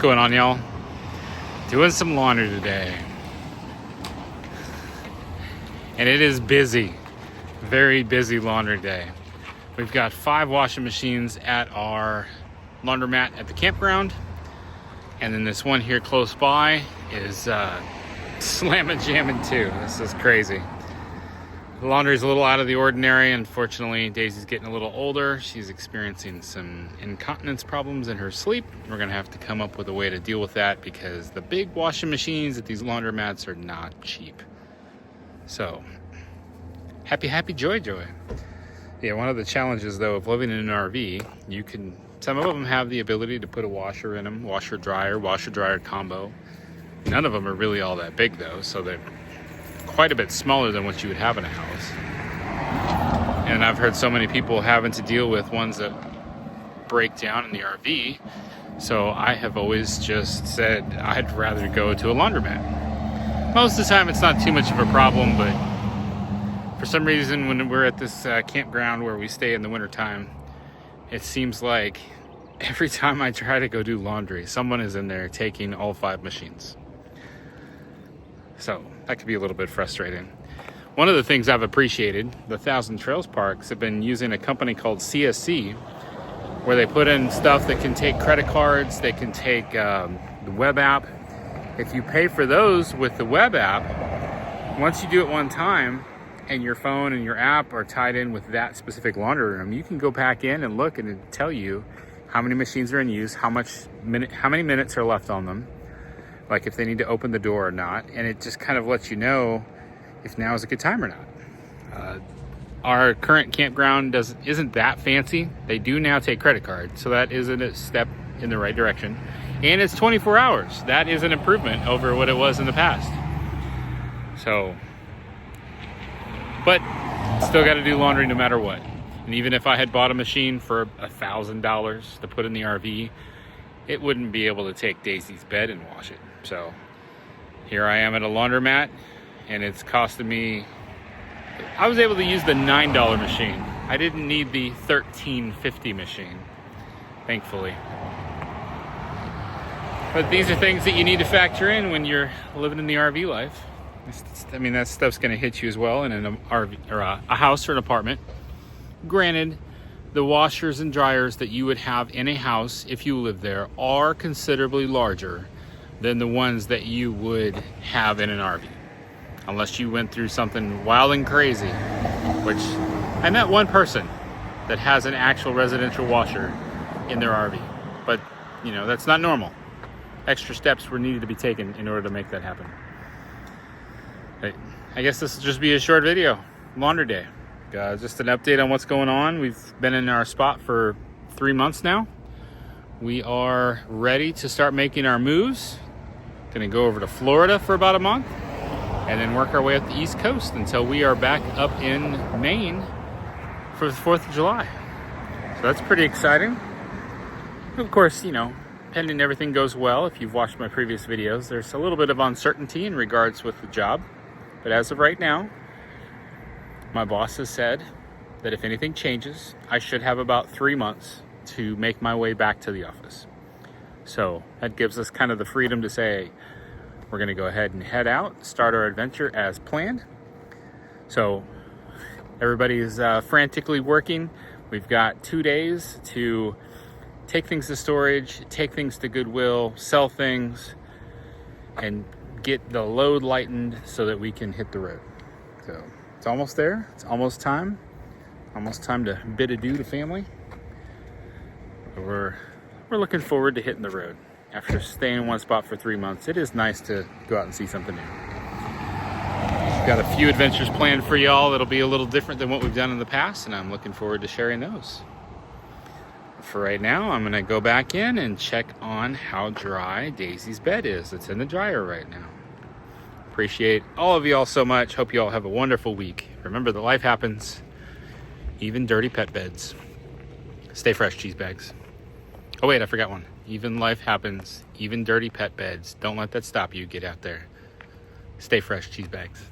going on, y'all? Doing some laundry today. And it is busy. Very busy laundry day. We've got 5 washing machines at our laundromat at the campground. And then this one here close by is slamming jamming too. This is crazy. The laundry's a little out of the ordinary. Unfortunately, Daisy's getting a little older. She's experiencing some incontinence problems in her sleep. We're gonna have to come up with a way to deal with that because the big washing machines at these laundromats are not cheap. So, happy, joy. Yeah, one of the challenges though of living in an RV, some of them have the ability to put a washer in them, washer dryer combo. None of them are really all that big though, so they're quite a bit smaller than what you would have in a house. And I've heard so many people having to deal with ones that break down in the RV. So I have always just said I'd rather go to a laundromat. Most of the time it's not too much of a problem, but for some reason when we're at this campground where we stay in the wintertime, it seems like every time I try to go do laundry, someone is in there taking all 5 machines. So that could be a little bit frustrating. One of the things I've appreciated, the Thousand Trails Parks have been using a company called CSC, where they put in stuff that can take credit cards, they can take the web app. If you pay for those with the web app, once you do it one time and your phone and your app are tied in with that specific laundry room, you can go back in and look and it'll tell you how many machines are in use, how many minutes are left on them, like if they need to open the door or not, and it just kind of lets you know if now is a good time or not. Our current campground isn't that fancy. They do now take credit cards, so that is a step in the right direction. And it's 24 hours. That is an improvement over what it was in the past. So, but still got to do laundry no matter what. And even if I had bought a machine for $1,000 to put in the RV, it wouldn't be able to take Daisy's bed and wash it. So here I am at a laundromat, and it's costing me, I was able to use the $9 machine. I didn't need the $13.50 machine, thankfully. But these are things that you need to factor in when you're living in the RV life. I mean, that stuff's gonna hit you as well in an RV or a house or an apartment. Granted, the washers and dryers that you would have in a house if you live there are considerably larger than the ones that you would have in an RV. Unless you went through something wild and crazy, which I met one person that has an actual residential washer in their RV. But, that's not normal. Extra steps were needed to be taken in order to make that happen. But I guess this will just be a short video. Laundry day. Just an update on what's going on. We've been in our spot for 3 months now. We are ready to start making our moves. Gonna go over to Florida for about a month and then work our way up the East Coast until we are back up in Maine for the 4th of July. So that's pretty exciting. Of course, pending everything goes well, if you've watched my previous videos, there's a little bit of uncertainty in regards with the job. But as of right now, my boss has said that if anything changes, I should have about 3 months to make my way back to the office. So that gives us kind of the freedom to say, we're gonna go ahead and head out, start our adventure as planned. So everybody is frantically working. We've got 2 days to take things to storage, take things to Goodwill, sell things, and get the load lightened so that we can hit the road. So it's almost there. It's almost time. Almost time to bid adieu to family. We're looking forward to hitting the road. After staying in one spot for 3 months, it is nice to go out and see something new. Got a few adventures planned for y'all that'll be a little different than what we've done in the past, and I'm looking forward to sharing those. For right now, I'm gonna go back in and check on how dry Daisy's bed is. It's in the dryer right now. Appreciate all of y'all so much. Hope you all have a wonderful week. Remember that life happens, even dirty pet beds. Stay fresh, cheese bags. Oh wait, I forgot one. Even life happens, even dirty pet beds. Don't let that stop you. Get out there. Stay fresh, cheese bags.